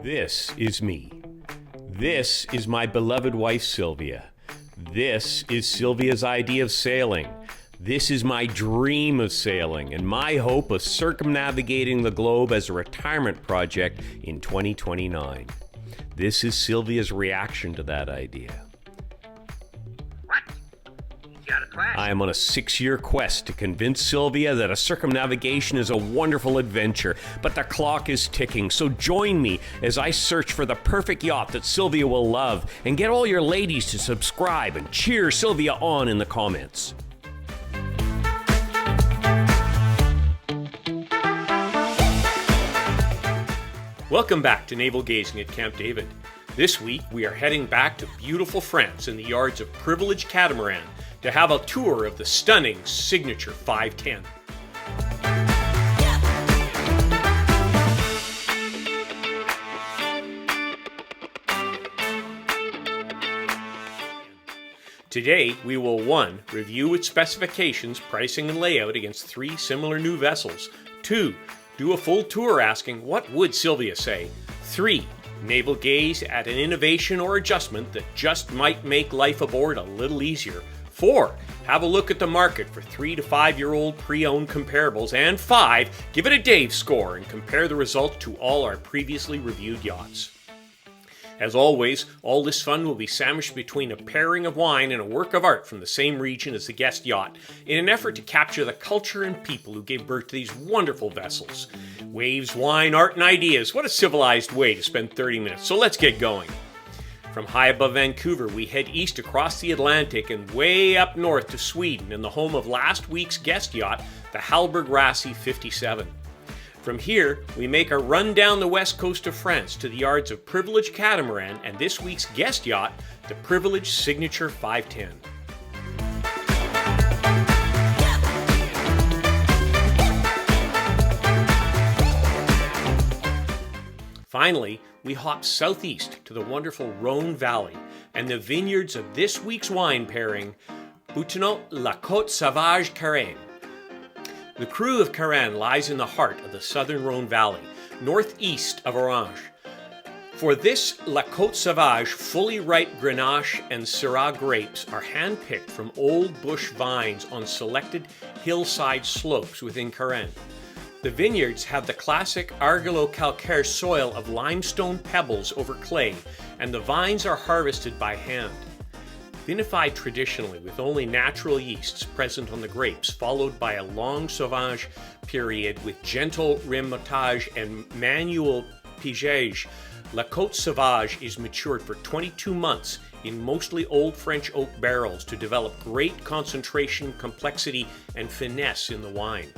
This is me. This is my beloved wife, Sylvia. This is Sylvia's idea of sailing. This is my dream of sailing and my hope of circumnavigating the globe as a retirement project in 2029. This is Sylvia's reaction to that idea. What? You got a quest? I am on a 6-year quest to convince Sylvia that a circumnavigation is a wonderful adventure, but the clock is ticking, so join me as I search for the perfect yacht that Sylvia will love, and get all your ladies to subscribe and cheer Sylvia on in the comments. Welcome back to Naval Gazing at Camp David. This week we are heading back to beautiful France in the yards of Privilege Catamaran to have a tour of the stunning signature 510. Today we will 1. Review its specifications, pricing and layout against 3 similar new vessels. 2. Do a full tour asking what would Sylvia say. 3. Naval gaze at an innovation or adjustment that just might make life aboard a little easier. 4. Have a look at the market for 3 to 5 year old pre-owned comparables. And 5. Give it a Dave score and compare the result to all our previously reviewed yachts. As always, all this fun will be sandwiched between a pairing of wine and a work of art from the same region as the guest yacht, in an effort to capture the culture and people who gave birth to these wonderful vessels. Waves, wine, art, and ideas. What a civilized way to spend 30 minutes, so let's get going. From high above Vancouver, we head east across the Atlantic and way up north to Sweden and the home of last week's guest yacht, the Hallberg Rassy 57. From here, we make a run down the west coast of France to the yards of Privilege Catamaran and this week's guest yacht, the Privilege Signature 510. Finally, we hop southeast to the wonderful Rhone Valley and the vineyards of this week's wine pairing, Boutonneau-la-Côte Sauvage Carême. The Cru of Carême lies in the heart of the southern Rhone Valley, northeast of Orange. For this La Côte Sauvage, fully ripe Grenache and Syrah grapes are hand-picked from old bush vines on selected hillside slopes within Carême. The vineyards have the classic argilo-calcaire soil of limestone pebbles over clay, and the vines are harvested by hand. Vinified traditionally with only natural yeasts present on the grapes, followed by a long sauvage period with gentle remontage and manual pigeage, La Côte Sauvage is matured for 22 months in mostly old French oak barrels to develop great concentration, complexity, and finesse in the wine.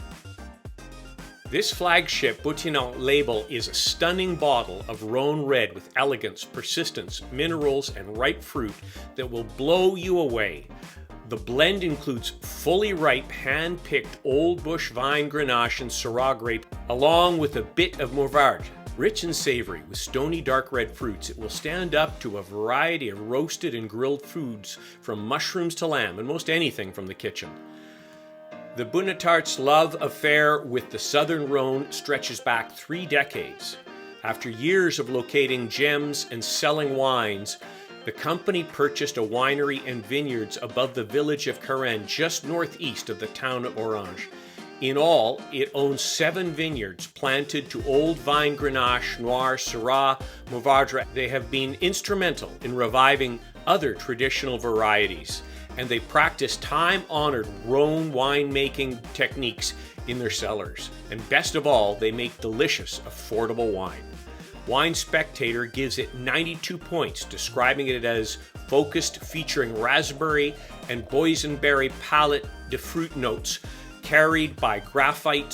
This flagship Boutonneau label is a stunning bottle of Rhone red with elegance, persistence, minerals, and ripe fruit that will blow you away. The blend includes fully ripe, hand-picked old bush vine Grenache and Syrah grape, along with a bit of Mourvedre. Rich and savory with stony dark red fruits, it will stand up to a variety of roasted and grilled foods, from mushrooms to lamb and most anything from the kitchen. The Bonnetart's love affair with the Southern Rhone stretches back 3 decades. After years of locating gems and selling wines, the company purchased a winery and vineyards above the village of Carême, just northeast of the town of Orange. In all, it owns 7 vineyards planted to old vine Grenache, Noir, Syrah, Mourvedre. They have been instrumental in reviving other traditional varieties, and they practice time-honored Rhone winemaking techniques in their cellars. And best of all, they make delicious, affordable wine. Wine Spectator gives it 92 points, describing it as focused, featuring raspberry and boysenberry palate de fruit notes, carried by graphite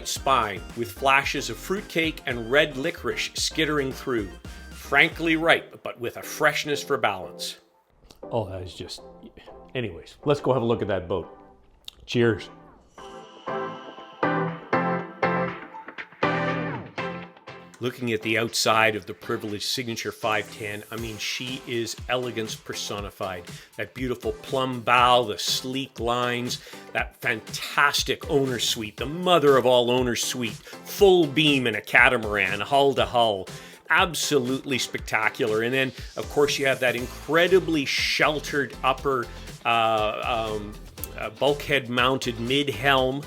spine, with flashes of fruitcake and red licorice skittering through. Frankly ripe, but with a freshness for balance. Oh, that is just... Anyways, let's go have a look at that boat. Cheers. Looking at the outside of the Privilege Signature 510, I mean, she is elegance personified. That beautiful plumb bow, the sleek lines, that fantastic owner suite, the mother of all owner suite, full beam in a catamaran, hull to hull. absolutely spectacular. And then, of course, you have that incredibly sheltered upper bulkhead-mounted mid-helm.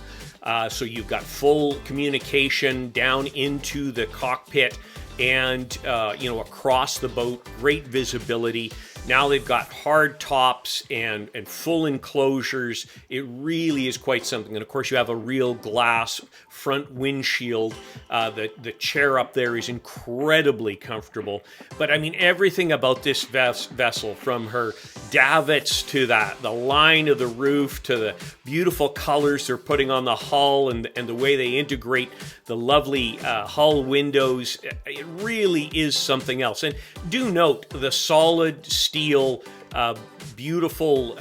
So you've got full communication down into the cockpit and, across the boat, great visibility. Now they've got hard tops and full enclosures. It really is quite something. And of course, you have a real glass front windshield. The chair up there is incredibly comfortable. But I mean, everything about this vessel, from her davits to the line of the roof to the beautiful colors they're putting on the hull and the way they integrate the lovely hull windows, it really is something else. And do note the solid steel, beautiful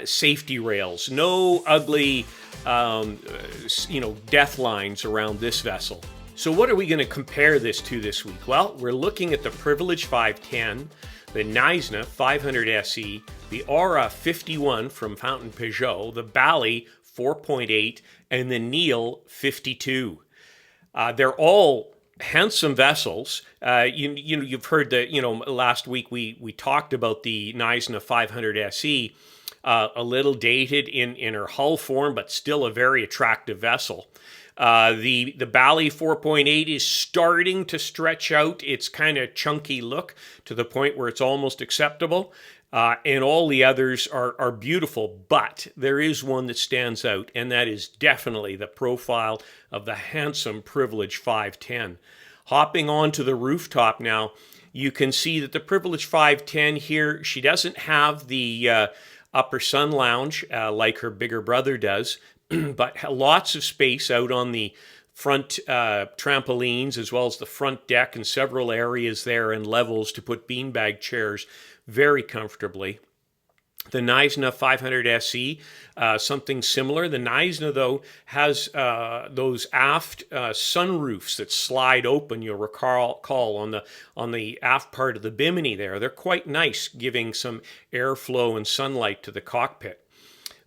safety rails. No ugly, death lines around this vessel. So what are we going to compare this to this week? Well, we're looking at the Privilege 510, the Naisna 500 SE, the Aura 51 from Fountain Peugeot, the Bally 4.8, and the Neil 52. They're all handsome vessels. You've heard that, last week we talked about the Naisna 500 SE, a little dated in her hull form, but still a very attractive vessel. The Bally 4.8 is starting to stretch out its kind of chunky look to the point where it's almost acceptable. And all the others are beautiful, but there is one that stands out, and that is definitely the profile of the handsome Privilege 510. Hopping onto the rooftop now, you can see that the Privilege 510 here, she doesn't have the upper sun lounge like her bigger brother does, but lots of space out on the front trampolines, as well as the front deck, and several areas there and levels to put beanbag chairs very comfortably. The Naisna 500 SE, something similar. The Naisna, though, has those aft sunroofs that slide open. You'll recall on the aft part of the bimini there. They're quite nice, giving some airflow and sunlight to the cockpit.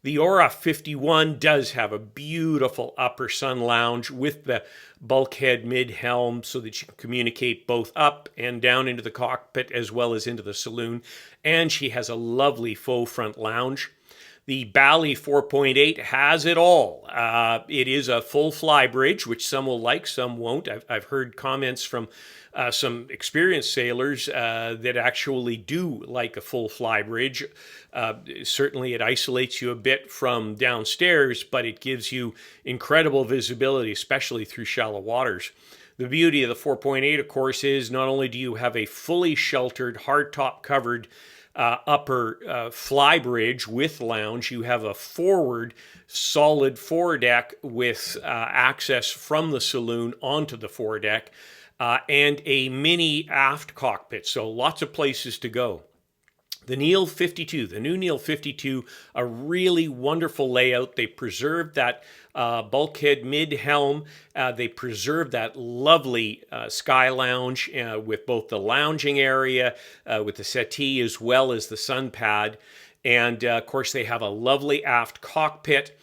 The Aura 51 does have a beautiful upper sun lounge with the bulkhead mid-helm so that you can communicate both up and down into the cockpit as well as into the saloon. And she has a lovely faux front lounge. The Bally 4.8 has it all. It is a full fly bridge, which some will like, some won't. I've heard comments from some experienced sailors that actually do like a full fly bridge. Certainly it isolates you a bit from downstairs, but it gives you incredible visibility, especially through shallow waters. The beauty of the 4.8, of course, is not only do you have a fully sheltered, hardtop covered upper fly bridge with lounge, you have a forward solid foredeck with access from the saloon onto the foredeck, and a mini aft cockpit, so lots of places to go. The Neil 52, the new Neil 52, a really wonderful layout. They preserved that bulkhead mid-helm. They preserved that lovely sky lounge with both the lounging area, with the settee, as well as the sun pad. And, of course, they have a lovely aft cockpit.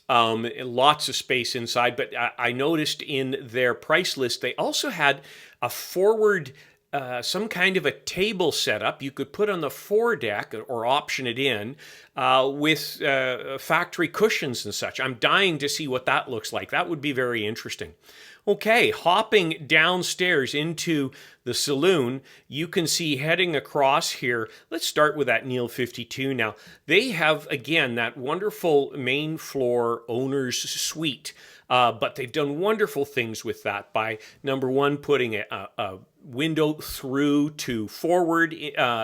Lots of space inside. But I noticed in their price list, they also had a forward some kind of a table setup you could put on the foredeck or option it in with factory cushions and such. I'm dying to see what that looks like. That would be very interesting. Okay, hopping downstairs into the saloon, you can see heading across here. Let's start with that Neil 52 now. They have, again, that wonderful main floor owner's suite. But they've done wonderful things with that by, number one, putting a window through to forward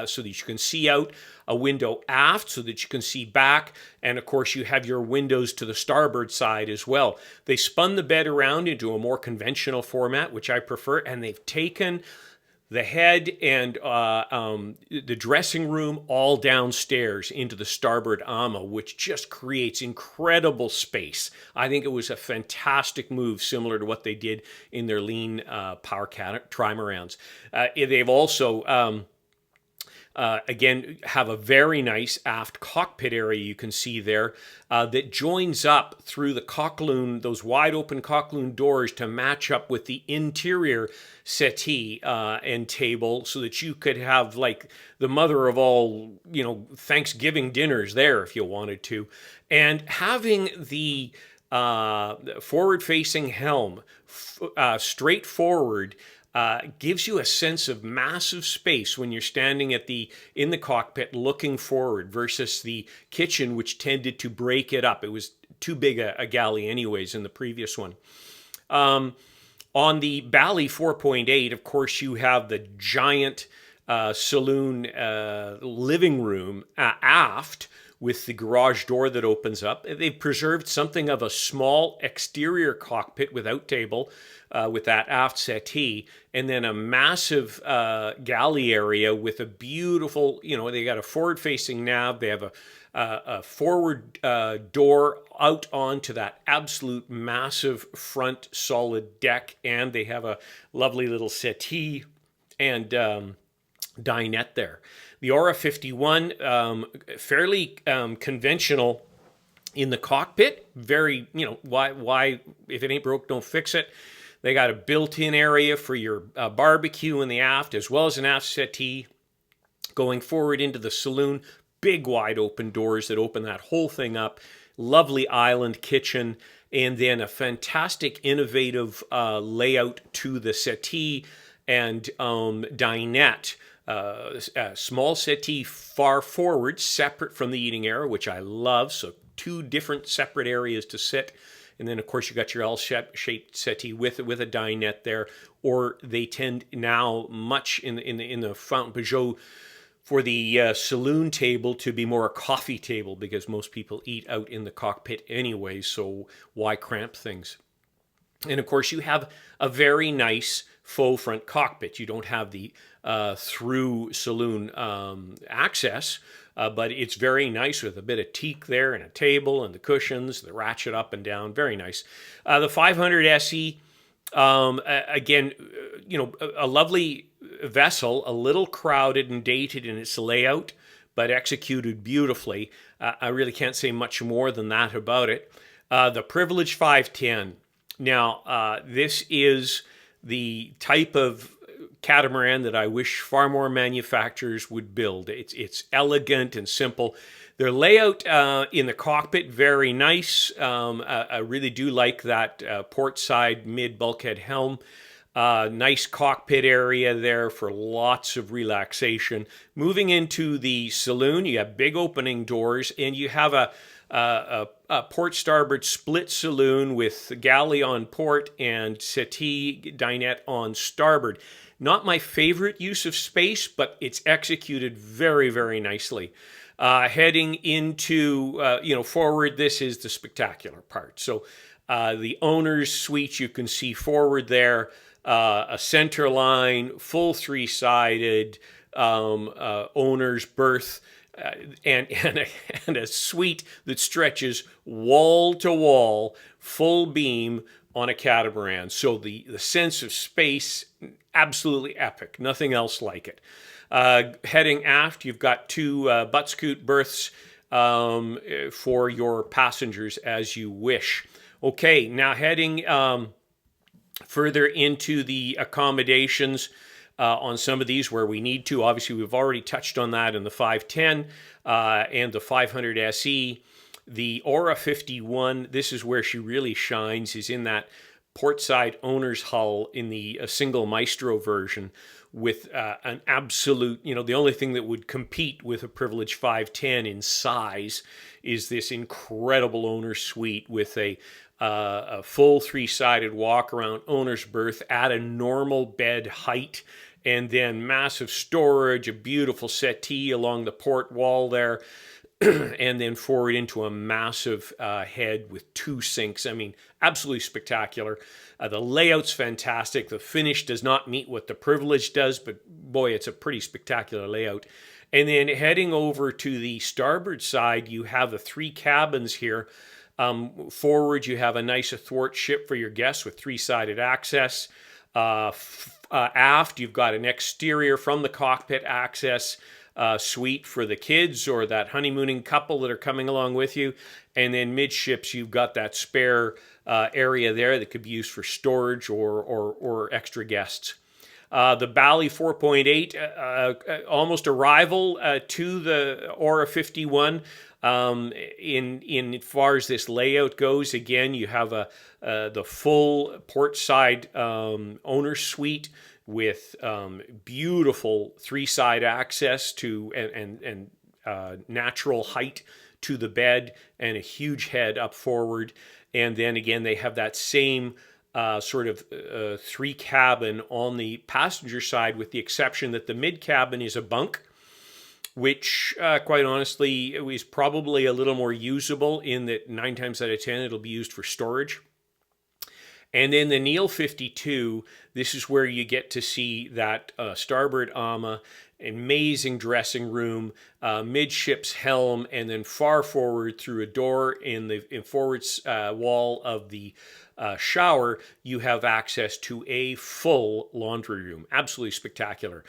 so that you can see out, a window aft so that you can see back, and of course you have your windows to the starboard side as well. They spun the bed around into a more conventional format, which I prefer, and they've taken the head and the dressing room all downstairs into the starboard ama, which just creates incredible space. I think it was a fantastic move, similar to what they did in their lean power trimarans. They've also again, have a very nice aft cockpit area you can see there that joins up through the cockloon, those wide open cockloon doors to match up with the interior settee and table so that you could have like the mother of all, Thanksgiving dinners there if you wanted to. And having the forward-facing helm straight forward gives you a sense of massive space when you're standing in the cockpit looking forward versus the kitchen, which tended to break it up. It was too big a galley anyways in the previous one. On the Bally 4.8, of course, you have the giant saloon living room aft with the garage door that opens up. They've preserved something of a small exterior cockpit without table with that aft settee, and then a massive galley area with a beautiful, they got a forward-facing nav. They have a forward door out onto that absolute massive front solid deck, and they have a lovely little settee and dinette there. The Aura 51, fairly conventional in the cockpit. Very, why if it ain't broke, don't fix it. They got a built-in area for your barbecue in the aft, as well as an aft settee. Going forward into the saloon, big wide open doors that open that whole thing up. Lovely island kitchen, and then a fantastic innovative layout to the settee and dinette. A small settee far forward, separate from the eating area, which I love. So 2 different separate areas to sit. And then, of course, you got your L-shaped settee with a dinette there. Or they tend now much in the Fountain Peugeot for the saloon table to be more a coffee table because most people eat out in the cockpit anyway. So why cramp things? And of course, you have a very nice faux front cockpit. You don't have the through saloon access, but it's very nice with a bit of teak there and a table and the cushions, the ratchet up and down. Very nice. The 500 SE, again, a lovely vessel, a little crowded and dated in its layout, but executed beautifully. I really can't say much more than that about it. The Privilege 510. Now, this is the type of catamaran that I wish far more manufacturers would build. It's elegant and simple. Their layout in the cockpit, very nice. I really do like that port side mid bulkhead helm. Nice cockpit area there for lots of relaxation. Moving into the saloon, you have big opening doors, and you have a port starboard split saloon with galley on port and settee dinette on starboard. Not my favorite use of space, but it's executed very, very nicely. Heading into, forward, this is the spectacular part. So the owner's suite, you can see forward there, a center line, full 3-sided owner's berth, and a suite that stretches wall to wall, full beam on a catamaran. So the sense of space, absolutely epic. Nothing else like it. Heading aft, you've got 2 butt scoot berths for your passengers as you wish. Okay, now heading further into the accommodations on some of these where we need to. Obviously, we've already touched on that in the 510 and the 500 SE. The Aura 51, this is where she really shines, is in that portside owner's hull in the single Maestro version with an absolute, the only thing that would compete with a Privilege 510 in size is this incredible owner's suite with a full 3-sided walk-around owner's berth at a normal bed height, and then massive storage, a beautiful settee along the port wall there, and then forward into a massive head with 2 sinks. I mean, absolutely spectacular. The layout's fantastic. The finish does not meet what the Privilege does, but boy, it's a pretty spectacular layout. And then heading over to the starboard side, you have the 3 cabins here. Forward, you have a nice athwartship for your guests with 3-sided access. Aft, you've got an exterior from the cockpit access suite for the kids or that honeymooning couple that are coming along with you. And then midships, you've got that spare area there that could be used for storage or extra guests. The Bally 4.8, almost a rival to the Aura 51. In as far as this layout goes, again, you have the full port side owner suite with beautiful three-side access to and natural height to the bed and a huge head up forward. And then again, they have that same sort of three cabin on the passenger side, with the exception that the mid cabin is a bunk, which quite honestly is probably a little more usable in that 9 times out of 10 it'll be used for storage. And then the Neil 52, this is where you get to see that starboard ama, amazing dressing room, midships helm, and then far forward through a door in the forward wall of the shower, you have access to a full laundry room. Absolutely spectacular.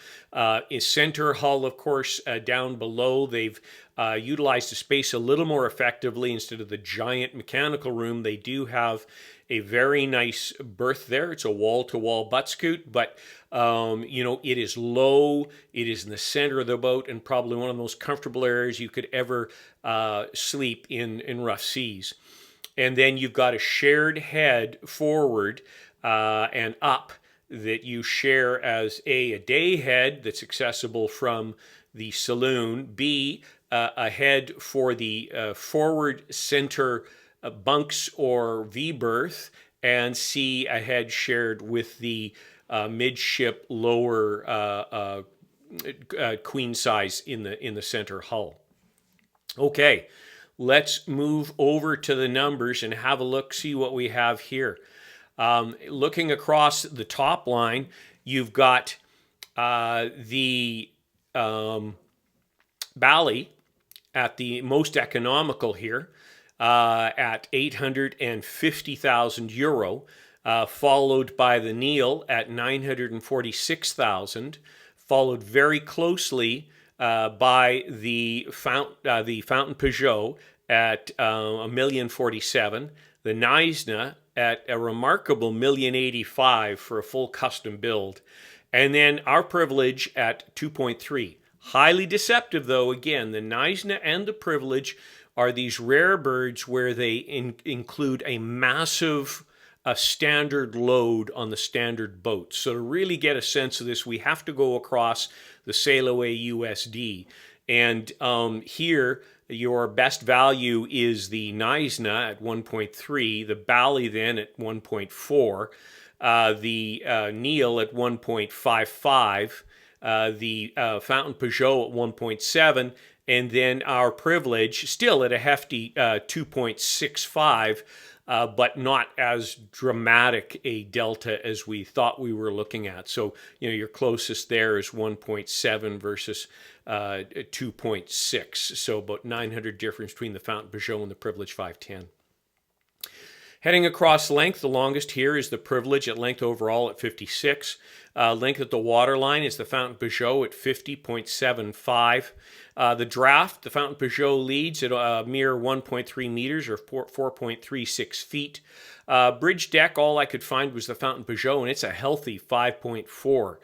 In center hull, of course, down below, they've utilized the space a little more effectively. Instead of the giant mechanical room, they do have a very nice berth there. It's a wall-to-wall butt scoot, but it is low. It is in the center of the boat and probably one of the most comfortable areas you could ever sleep in rough seas. And then you've got a shared head forward and up that you share as a day head that's accessible from the saloon, B, a head for the forward center bunks or V berth, and C, a head shared with the midship lower queen size in the center hull. Okay, let's move over to the numbers and have a look, see what we have here. Looking across the top line, you've got the Bally at the most economical here, at 850,000 euro, followed by the Neil at 946,000, followed very closely by the Fountain Peugeot at $1,047,000, the Naisna at a remarkable $1,085,000 for a full custom build, and then our Privilege at 2.3. Highly deceptive, though. Again, the Naisna and the Privilege are these rare birds where they include a massive standard load on the standard boat. So to really get a sense of this, we have to go across the Sailaway USD. And here, your best value is the Naisna at 1.3, the Bally then at 1.4, the Neil at 1.55, the Fountain Peugeot at 1.7, and then our Privilege still at a hefty 2.65, but not as dramatic a delta as we thought we were looking at. So, your closest there is 1.7 versus 2.6. So about 900 difference between the Fountain Peugeot and the Privilege 510. Heading across length, the longest here is the Privilege at length overall at 56. Length at the waterline is the Fountain Peugeot at 50.75. The draft, the Fountain Peugeot leads at a mere 1.3 meters or 4.36 feet. Bridge deck, all I could find was the Fountain Peugeot, and it's a healthy 5.4.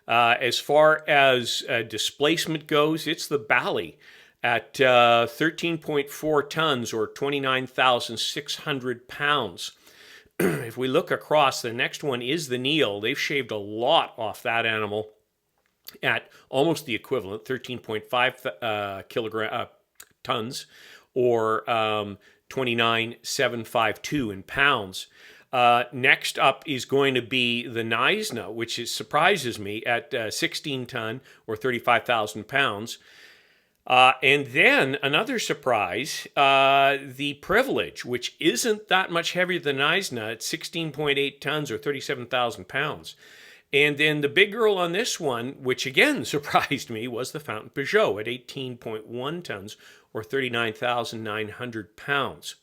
As far as displacement goes, it's the Bally at 13.4 tons or 29,600 pounds. If we look across, the next one is the Neil. They've shaved a lot off that animal at almost the equivalent, 13.5 tons or 29,752 in pounds. Next up is going to be the Naisna, which surprises me at 16 ton or 35,000 pounds. And then another surprise, the Privilege, which isn't that much heavier than Naisna at 16.8 tons or 37,000 pounds. And then the big girl on this one, which again surprised me, was the Fountain Peugeot at 18.1 tons or 39,900 pounds.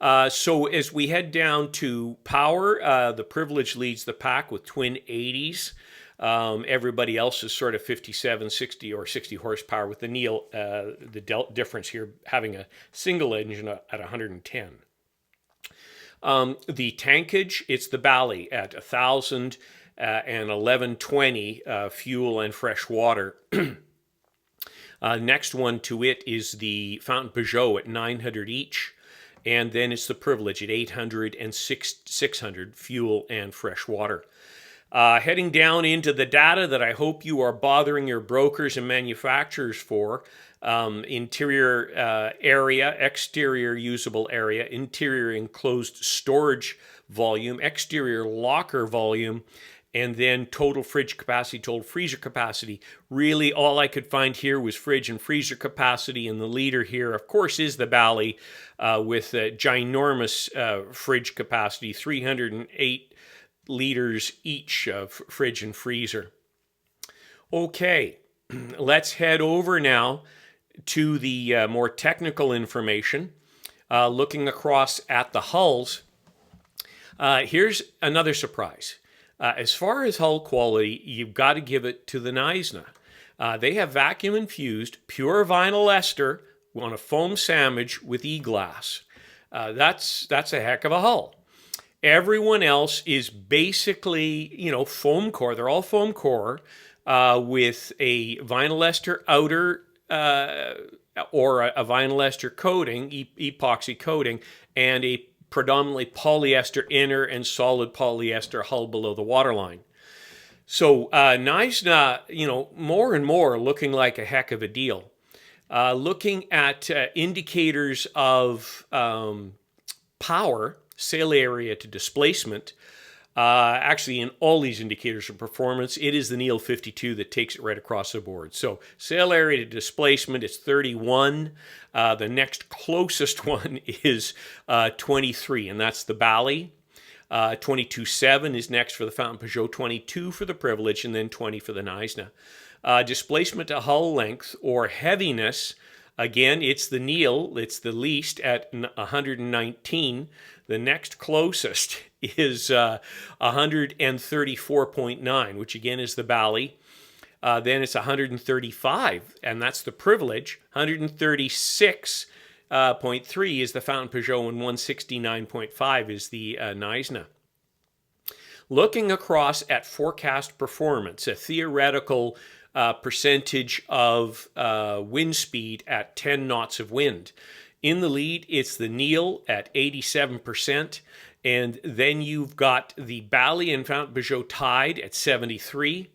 So as we head down to power, the Privilege leads the pack with twin 80s. Everybody else is sort of 57, 60, or 60 horsepower, with the Neil, the difference here having a single engine at 110. The tankage, it's the Bally at 1,000 and 1120 fuel and fresh water. Next one to it is the Fountain Peugeot at 900 each. And then it's the Privilege at 800 and 600 fuel and fresh water. Heading down into the data that I hope you are bothering your brokers and manufacturers for. Interior area, exterior usable area, interior enclosed storage volume, exterior locker volume, and then total fridge capacity, total freezer capacity. Really, all I could find here was fridge and freezer capacity, and the leader here, of course, is the Bally with a ginormous fridge capacity, 308 liters each of fridge and freezer. Okay, let's head over now to the more technical information. Looking across at the hulls, here's another surprise. As far as hull quality, you've got to give it to the Naisna. They have vacuum infused pure vinyl ester on a foam sandwich with e-glass. That's a heck of a hull. Everyone else is basically, foam core. They're all foam core with a vinyl ester outer or a vinyl ester coating, epoxy coating, and a predominantly polyester inner and solid polyester hull below the waterline. So Naisna, more and more looking like a heck of a deal. Looking at indicators of power, sail area to displacement, actually in all these indicators of performance, it is the Neil 52 that takes it right across the board. So sail area to displacement is 31. The next closest one is 23, and that's the Bally. 22.7 is next for the Fountain Peugeot, 22 for the Privilege, and then 20 for the Naisna. Displacement to hull length or heaviness, again, it's the Neil, it's the least at 119. The next closest is 134.9, which again is the Bally. Then it's 135, and that's the Privilege. 136.3 is the Fountain Peugeot, and 169.5 is the Naisna. Looking across at forecast performance, a theoretical percentage of wind speed at 10 knots of wind. In the lead, it's the Neil at 87%, and then you've got the Bally and Fountain Peugeot tied at 73,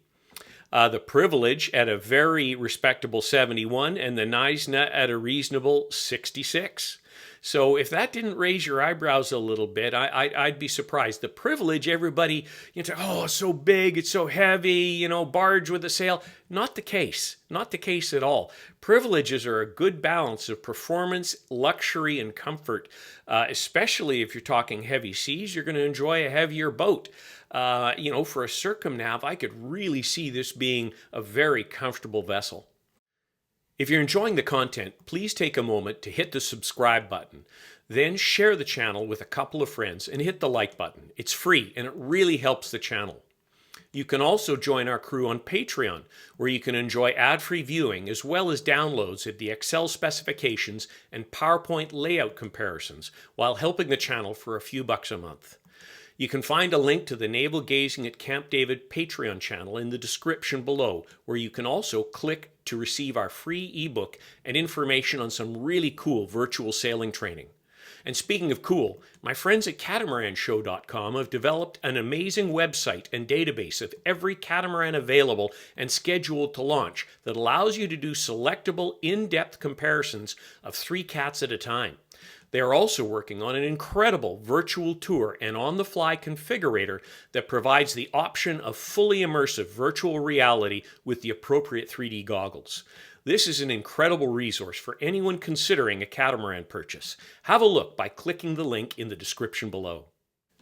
the Privilege at a very respectable 71, and the Naisna at a reasonable 66. So if that didn't raise your eyebrows a little bit, I'd be surprised. The Privilege, everybody, say, oh, it's so big, it's so heavy, barge with a sail. Not the case. Not the case at all. Privileges are a good balance of performance, luxury, and comfort, especially if you're talking heavy seas. You're going to enjoy a heavier boat. For a circumnav, I could really see this being a very comfortable vessel. If you're enjoying the content, please take a moment to hit the subscribe button. Then share the channel with a couple of friends and hit the like button. It's free and it really helps the channel. You can also join our crew on Patreon, where you can enjoy ad-free viewing as well as downloads of the Excel specifications and PowerPoint layout comparisons while helping the channel for a few bucks a month. You can find a link to the Naval Gazing at Camp David Patreon channel in the description below, where you can also click to receive our free ebook and information on some really cool virtual sailing training. And speaking of cool, my friends at CatamaranShow.com have developed an amazing website and database of every catamaran available and scheduled to launch that allows you to do selectable, in-depth comparisons of 3 cats at a time. They are also working on an incredible virtual tour and on-the-fly configurator that provides the option of fully immersive virtual reality with the appropriate 3D goggles. This is an incredible resource for anyone considering a catamaran purchase. Have a look by clicking the link in the description below.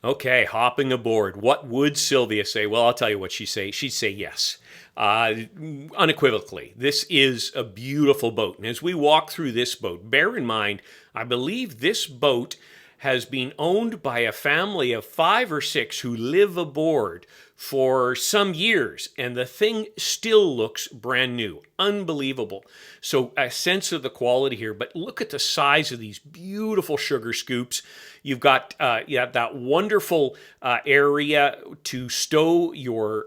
Okay, hopping aboard. What would Sylvia say? Well, I'll tell you what she'd say. She'd say yes. Unequivocally, this is a beautiful boat. And as we walk through this boat, bear in mind, I believe this boat has been owned by a family of 5 or 6 who live aboard for some years, and the thing still looks brand new. Unbelievable. So a sense of the quality here, but look at the size of these beautiful sugar scoops. You've got that wonderful area to stow your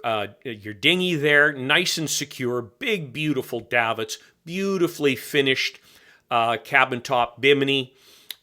dinghy there, nice and secure, big, beautiful davits, beautifully finished cabin top bimini,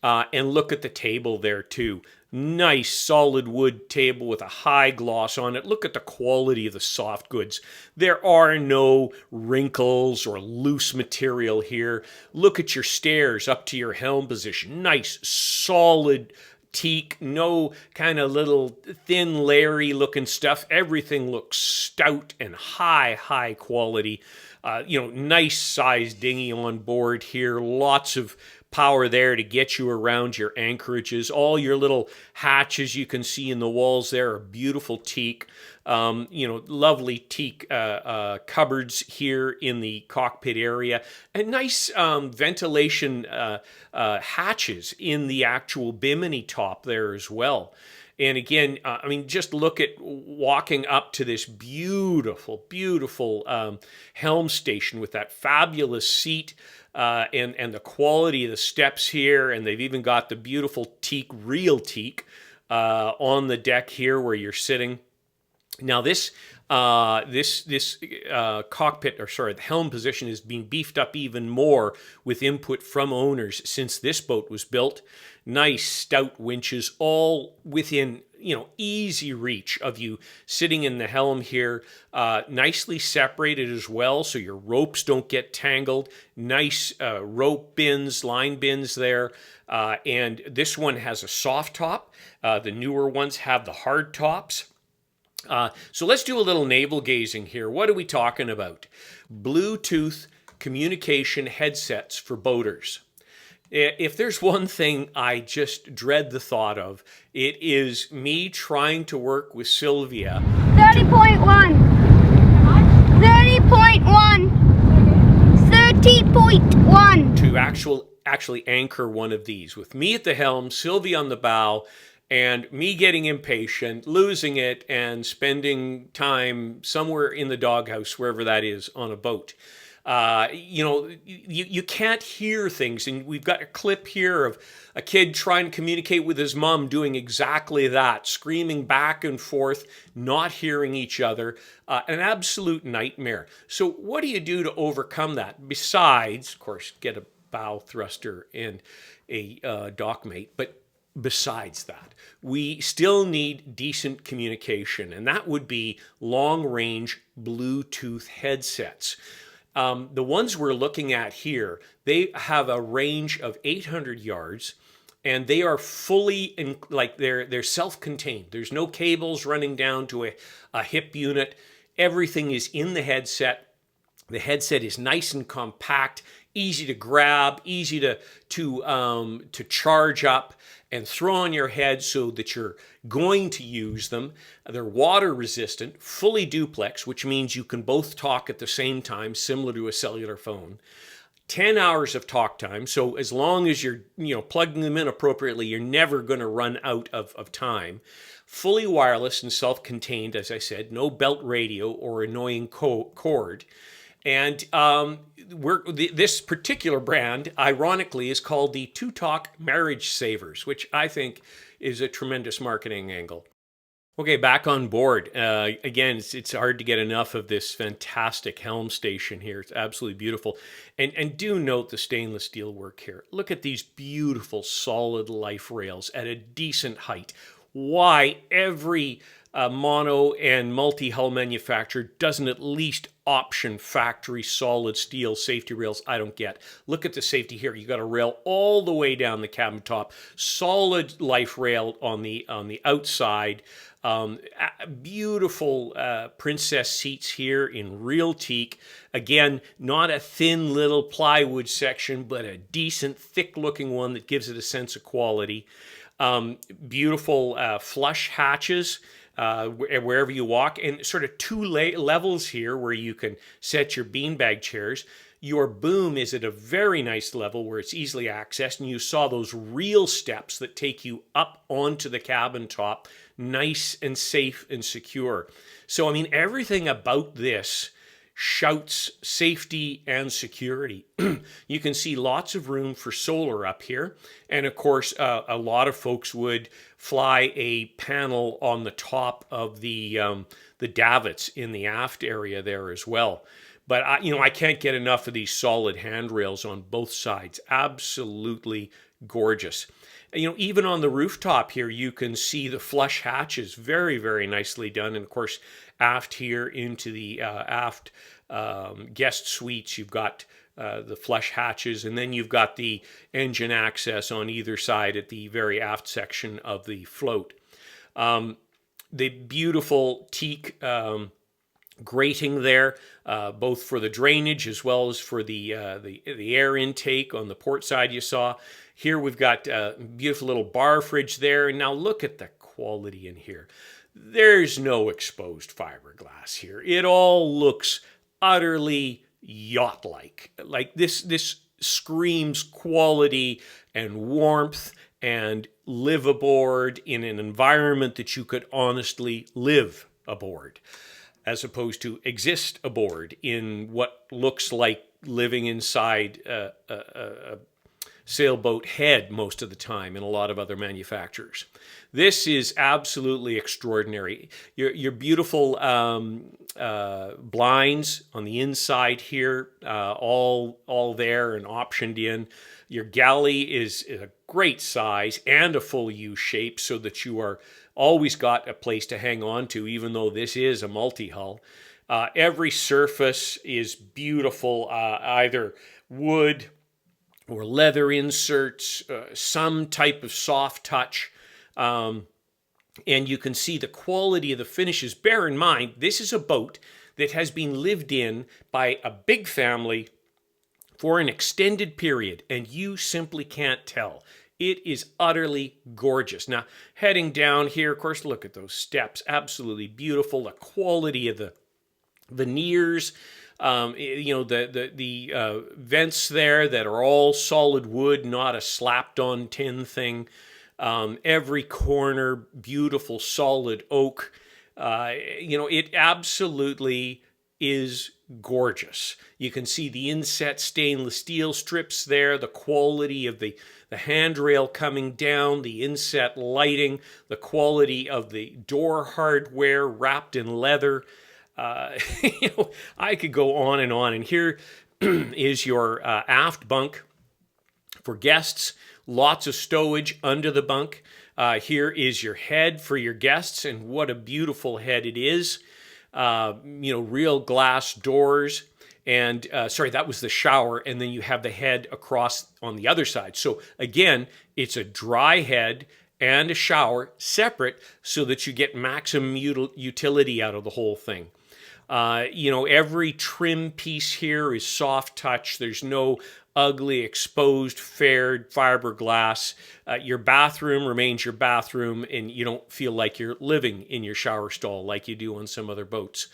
and look at the table there too. Nice solid wood table with a high gloss on it. Look at the quality of the soft goods. There are no wrinkles or loose material here. Look at your stairs up to your helm position. Nice solid teak, no kind of little thin Larry looking stuff. Everything looks stout and high quality. Nice sized dinghy on board here. Lots of power there to get you around your anchorages. All your little hatches you can see in the walls there are beautiful teak. Lovely teak cupboards here in the cockpit area, and nice ventilation hatches in the actual bimini top there as well. And again, just look at walking up to this beautiful helm station with that fabulous seat and the quality of the steps here. And they've even got the beautiful teak, real teak, on the deck here where you're sitting. Now this cockpit, the helm position is being beefed up even more with input from owners since this boat was built. Nice stout winches, all within easy reach of you sitting in the helm here. Nicely separated as well, so your ropes don't get tangled. Nice rope bins, line bins there. And this one has a soft top. The newer ones have the hard tops. So let's do a little naval gazing here. What are we talking about? Bluetooth communication headsets for boaters. If there's one thing I just dread the thought of, it is me trying to work with Sylvia. 30.1. 30.1. 30.1. To actually anchor one of these with me at the helm, Sylvia on the bow, and me getting impatient, losing it, and spending time somewhere in the doghouse, wherever that is, on a boat. You can't hear things, and we've got a clip here of a kid trying to communicate with his mom doing exactly that, screaming back and forth, not hearing each other, an absolute nightmare. So what do you do to overcome that? Besides, of course, get a bow thruster and a dockmate, but besides that, we still need decent communication, and that would be long-range Bluetooth headsets. The ones we're looking at here, they have a range of 800 yards, and they are fully, they're self-contained. There's no cables running down to a hip unit. Everything is in the headset. The headset is nice and compact, easy to grab, easy to charge up and throw on your head so that you're going to use them. They're water resistant, fully duplex, which means you can both talk at the same time, similar to a cellular phone. 10 hours of talk time, so as long as you're plugging them in appropriately, you're never going to run out of time. Fully wireless and self-contained, as I said, no belt radio or annoying cord. And this particular brand, ironically, is called the Two Talk Marriage Savers, which I think is a tremendous marketing angle. Okay, back on board. Again, it's hard to get enough of this fantastic helm station here. It's absolutely beautiful. And do note the stainless steel work here. Look at these beautiful solid life rails at a decent height. Why every mono and multi-hull manufacturer doesn't at least option factory solid steel safety rails, I don't get. Look at the safety here. You got a rail all the way down the cabin top, solid life rail on the outside. Beautiful princess seats here in real teak. Again, not a thin little plywood section, but a decent thick looking one that gives it a sense of quality. Beautiful flush hatches wherever you walk, and sort of two levels here where you can set your beanbag chairs. Your boom is at a very nice level where it's easily accessed, and you saw those real steps that take you up onto the cabin top, nice and safe and secure. So, I mean, everything about this shouts safety and security. You can see lots of room for solar up here. And of course, a lot of folks would fly a panel on the top of the davits in the aft area there as well. But I can't get enough of these solid handrails on both sides. Absolutely gorgeous. Even on the rooftop here, you can see the flush hatches, very, very nicely done. And of course, aft here into the aft guest suites, you've got the flush hatches, and then you've got the engine access on either side at the very aft section of the float. The beautiful teak grating there, both for the drainage as well as for the air intake on the port side you saw. Here we've got a beautiful little bar fridge there. And now look at the quality in here. There's no exposed fiberglass here. It all looks utterly yacht-like. Like this screams quality and warmth and live aboard in an environment that you could honestly live aboard, as opposed to exist aboard in what looks like living inside a sailboat head most of the time in a lot of other manufacturers. This is absolutely extraordinary. Your beautiful blinds on the inside here, all there and optioned in. Your galley is a great size and a full U shape, so that you are always got a place to hang on to, even though this is a multi-hull. Every surface is beautiful, either wood or leather inserts, some type of soft touch. And you can see the quality of the finishes. Bear in mind, this is a boat that has been lived in by a big family for an extended period, and you simply can't tell. It is utterly gorgeous. Now, heading down here, of course, look at those steps. Absolutely beautiful. The quality of the veneers, the vents there that are all solid wood, not a slapped-on tin thing. Every corner, beautiful solid oak. It absolutely is gorgeous. You can see the inset stainless steel strips there, the quality of the handrail coming down, the inset lighting, the quality of the door hardware wrapped in leather. I could go on. And here is your aft bunk for guests. Lots of stowage under the bunk. Here is your head for your guests, and what a beautiful head it is. Real glass doors. And that was the shower, and then you have the head across on the other side. So again, it's a dry head and a shower separate, so that you get maximum utility out of the whole thing. Every trim piece here is soft touch. There's no ugly, exposed, fared fiberglass. Your bathroom remains your bathroom, and you don't feel like you're living in your shower stall like you do on some other boats.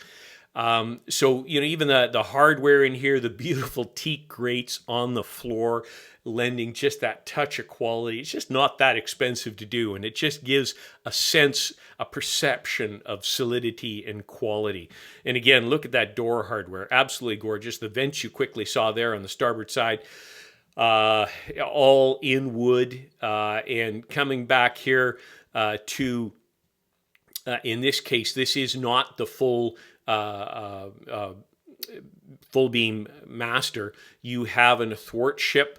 Even the hardware in here, the beautiful teak grates on the floor, lending just that touch of quality. It's just not that expensive to do, and it just gives a sense, a perception of solidity and quality. And again, look at that door hardware. Absolutely gorgeous. The vents you quickly saw there on the starboard side, all in wood. And coming back here to, in this case, this is not the full beam master. You have an athwartship,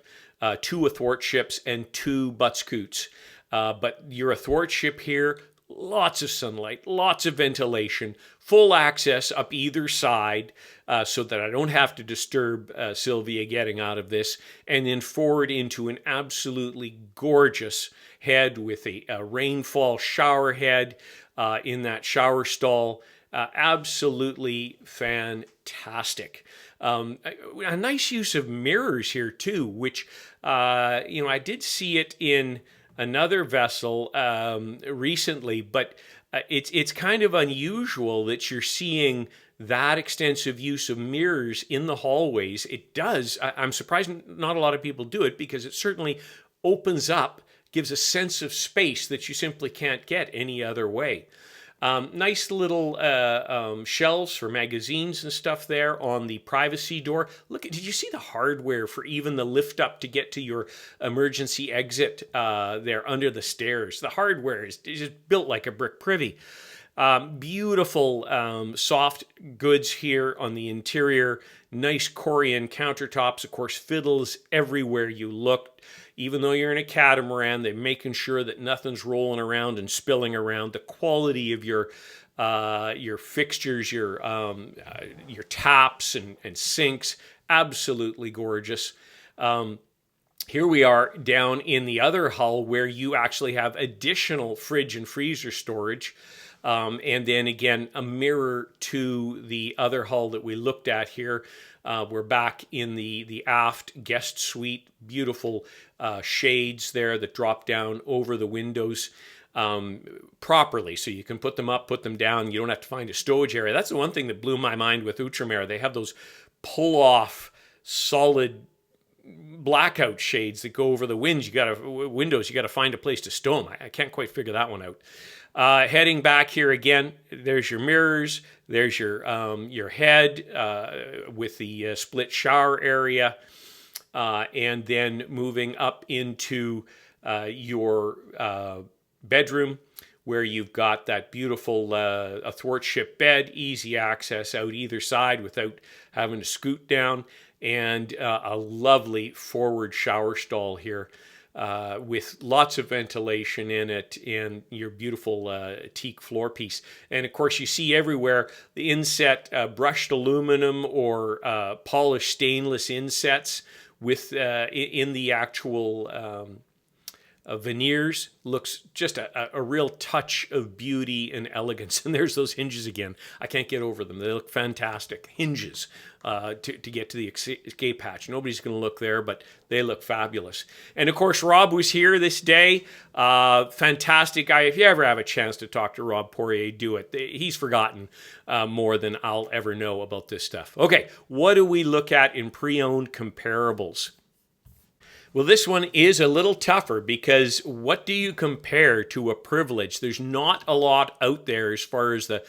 two athwartships, and two buttscoots. But your athwartship here, lots of sunlight, lots of ventilation, full access up either side, so that I don't have to disturb Sylvia getting out of this, and then forward into an absolutely gorgeous head with a rainfall shower head in that shower stall. Absolutely fantastic. A nice use of mirrors here too, which I did see it in another vessel recently, but it's kind of unusual that you're seeing that extensive use of mirrors in the hallways, it does, I'm surprised not a lot of people do it, because it certainly opens up, gives a sense of space that you simply can't get any other way. Nice little shelves for magazines and stuff there on the privacy door. Look, did you see the hardware for even the lift up to get to your emergency exit there under the stairs? The hardware is just built like a brick privy. Beautiful soft goods here on the interior. Nice Corian countertops. Of course, fiddles everywhere you look. Even though you're in a catamaran, they're making sure that nothing's rolling around and spilling around. The quality of your fixtures, your taps and sinks, absolutely gorgeous. Here we are down in the other hull where you actually have additional fridge and freezer storage. And then again, a mirror to the other hull that we looked at here. We're back in the aft guest suite. Beautiful shades there that drop down over the windows properly. So you can put them up, put them down. You don't have to find a stowage area. That's the one thing that blew my mind with Outremer. They have those pull-off solid blackout shades that go over the windows. You got to find a place to stow them. I can't quite figure that one out. Heading back here again, there's your mirrors, there's your head with the split shower area, and then moving up into your bedroom where you've got that beautiful athwartship bed, easy access out either side without having to scoot down, and a lovely forward shower stall here. With lots of ventilation in it and your beautiful teak floor piece. And of course you see everywhere the inset brushed aluminum or polished stainless insets with in the actual veneers. Looks just a real touch of beauty and elegance. And there's those hinges again. I can't get over them. They look fantastic. Hinges to get to the escape hatch. Nobody's going to look there, but they look fabulous. And of course, Rob was here this day. Fantastic guy. If you ever have a chance to talk to Rob Poirier, do it. He's forgotten more than I'll ever know about this stuff. Okay, what do we look at in pre-owned comparables? Well, this one is a little tougher because what do you compare to a Privilege? There's not a lot out there as far as the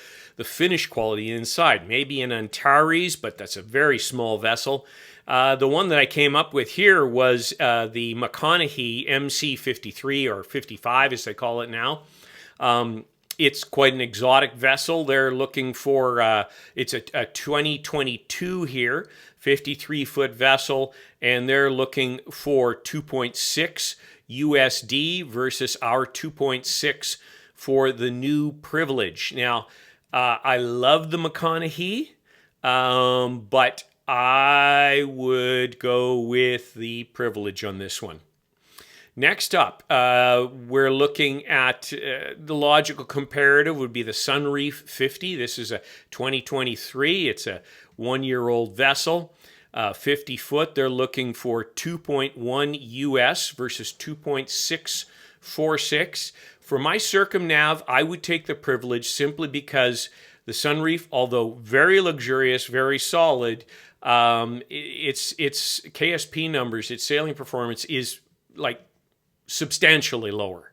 finish quality inside. Maybe an Antares, but that's a very small vessel. The one that I came up with here was the McConaughey MC-53 or 55 as they call it now. It's quite an exotic vessel. They're looking for, it's a 2022 here, 53-foot vessel, and they're looking for 2.6 USD versus our 2.6 for the new Privilege. Now, I love the McConaughey, but I would go with the Privilege on this one. Next up, we're looking at the logical comparative would be the Sunreef 50. This is a 2023. It's a one-year-old vessel, 50 foot. They're looking for 2.1 US versus 2.646. For my circumnav, I would take the Privilege simply because the Sunreef, although very luxurious, very solid, its KSP numbers, its sailing performance is like substantially lower.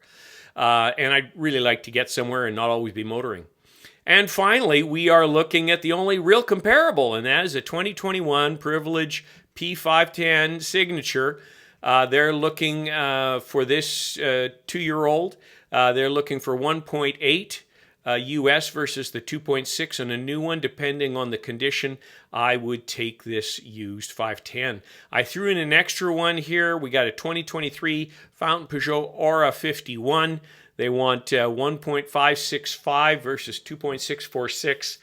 And I'd really like to get somewhere and not always be motoring. And finally, we are looking at the only real comparable, and that is a 2021 Privilege P510 Signature. They're looking for this 2-year-old. They're looking for 1.8 US versus the 2.6 on a new one. Depending on the condition, I would take this used 510. I threw in an extra one here. We got a 2023 Fountain Peugeot Aura 51. They want 1.565 versus 2.646.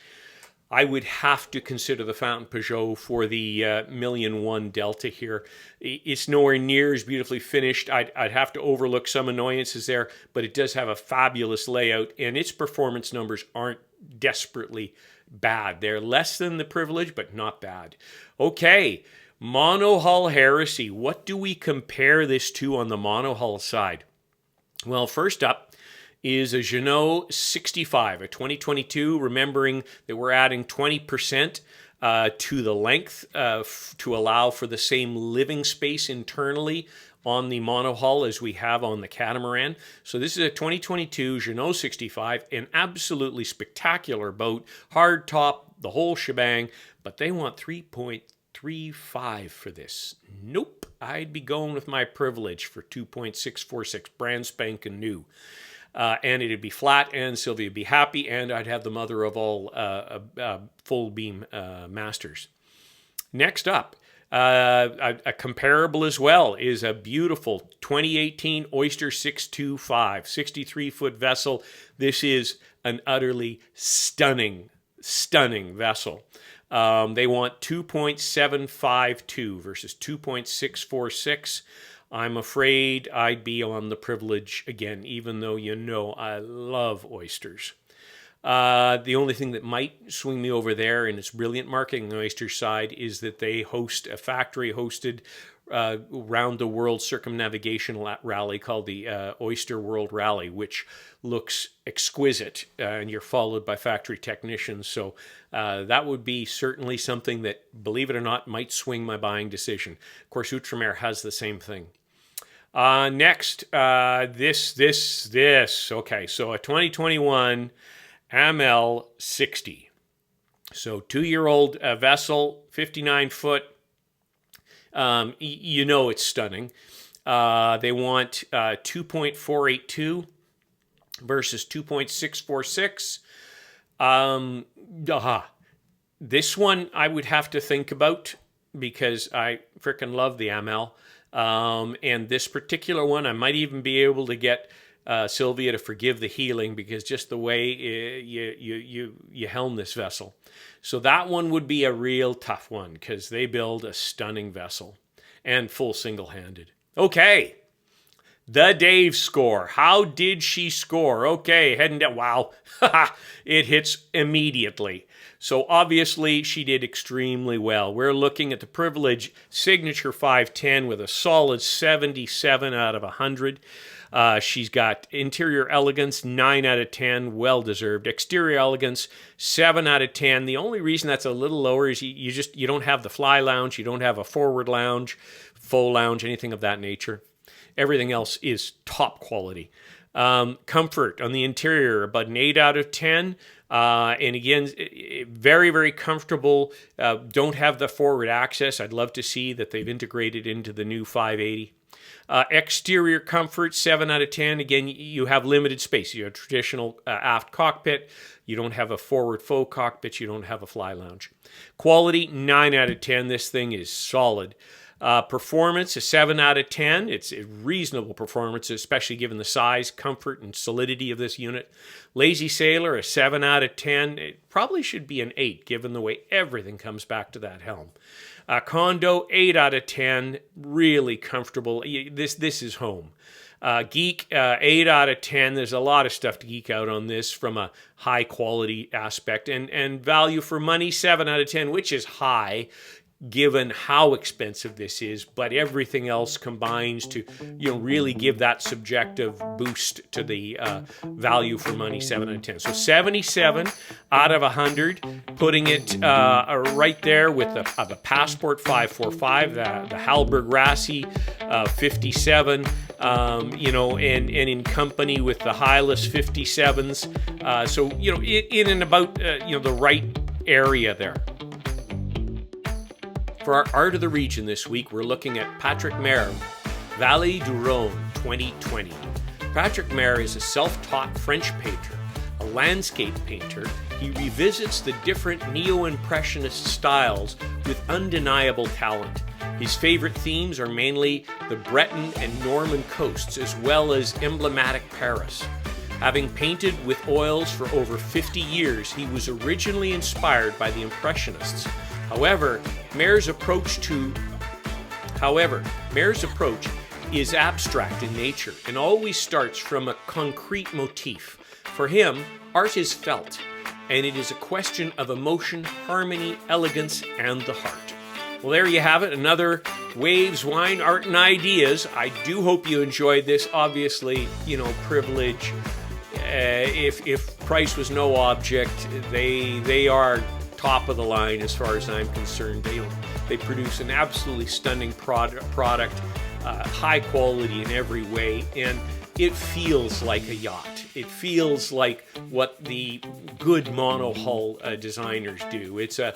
I would have to consider the Fountain Peugeot for the 1,000,001 Delta here. It's nowhere near as beautifully finished. I'd have to overlook some annoyances there, but it does have a fabulous layout, and its performance numbers aren't desperately bad. They're less than the Privilege, but not bad. Okay, monohull heresy. What do we compare this to on the monohull side? Well, first up is a Jeannot 65, a 2022, remembering that we're adding 20% to the length to allow for the same living space internally on the monohull as we have on the Catamaran. So this is a 2022 Jeannot 65, an absolutely spectacular boat, hard top, the whole shebang, but they want 3.35 for this. Nope, I'd be going with my Privilege for 2.646, brand spanking new. And it'd be flat, and Sylvia would be happy, and I'd have the mother of all full beam masters. Next up, a comparable as well is a beautiful 2018 Oyster 625, 63-foot vessel. This is an utterly stunning vessel. They want 2.752 versus 2.646. I'm afraid I'd be on the Privilege again, even though you know I love oysters. The only thing that might swing me over there, and it's brilliant marketing on the oyster side, is that they host a factory-hosted round-the-world circumnavigation rally called the Oyster World Rally, which looks exquisite, and you're followed by factory technicians. So that would be certainly something that, believe it or not, might swing my buying decision. Of course, Outremer has the same thing. Next, this. Okay, so a 2021 ML 60. So 2-year-old vessel, 59 foot. You know it's stunning. They want 2.482 versus 2.646. This one I would have to think about because I frickin' love the ML. And this particular one, I might even be able to get Sylvia to forgive the healing because just the way you helm this vessel. So that one would be a real tough one because they build a stunning vessel and full single-handed. Okay, the Dave score. How did she score? Okay, heading down. Wow, it hits immediately. So obviously she did extremely well. We're looking at the Privilege Signature 510 with a solid 77 out of 100. She's got interior elegance, 9 out of 10, well-deserved. Exterior elegance, 7 out of 10. The only reason that's a little lower is you don't have the fly lounge, you don't have a forward lounge, full lounge, anything of that nature. Everything else is top quality. Comfort on the interior, about an 8 out of 10. And again, very, very comfortable. Don't have the forward access. I'd love to see that they've integrated into the new 580. Exterior comfort, 7 out of 10. Again, you have limited space. You have a traditional aft cockpit. You don't have a forward faux cockpit. You don't have a fly lounge. Quality, 9 out of 10. This thing is solid. Performance, a 7 out of 10. It's a reasonable performance, especially given the size, comfort, and solidity of this unit. Lazy Sailor, a 7 out of 10. It probably should be an 8, given the way everything comes back to that helm. Condo, 8 out of 10. Really comfortable. This is home. Geek, 8 out of 10. There's a lot of stuff to geek out on this from a high quality aspect. And value for money, 7 out of 10, which is high, given how expensive this is, but everything else combines to, really give that subjective boost to the value for money, 7 out of 10. So 77 out of 100, putting it right there with the Passport 545, the Hallberg Rassi 57, and in company with the Hylas 57s. So, in and about, the right area there. For our Art of the Region this week, we're looking at Patrick Maire, Vallée du Rhône 2020. Patrick Maire is a self-taught French painter, a landscape painter. He revisits the different neo-impressionist styles with undeniable talent. His favorite themes are mainly the Breton and Norman coasts, as well as emblematic Paris. Having painted with oils for over 50 years, he was originally inspired by the Impressionists. However, Maire's approach is abstract in nature and always starts from a concrete motif. For him, art is felt, and it is a question of emotion, harmony, elegance, and the heart. Well, there you have it, another Waves, Wine, Art, and Ideas. I do hope you enjoyed this. Obviously, Privilege if price was no object, they are top of the line as far as I'm concerned. They produce an absolutely stunning product, high quality in every way, and it feels like a yacht. It feels like what the good monohull designers do. It's a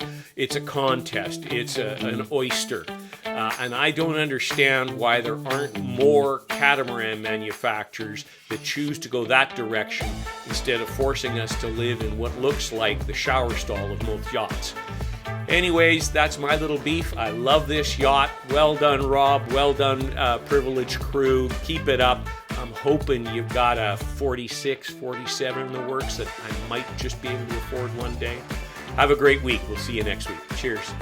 contest. It's an oyster. And I don't understand why there aren't more catamaran manufacturers that choose to go that direction instead of forcing us to live in what looks like the shower stall of most yachts. Anyways, that's my little beef. I love this yacht. Well done, Rob. Well done, Privilege crew. Keep it up. I'm hoping you've got a 46, 47 in the works that I might just be able to afford one day. Have a great week. We'll see you next week. Cheers.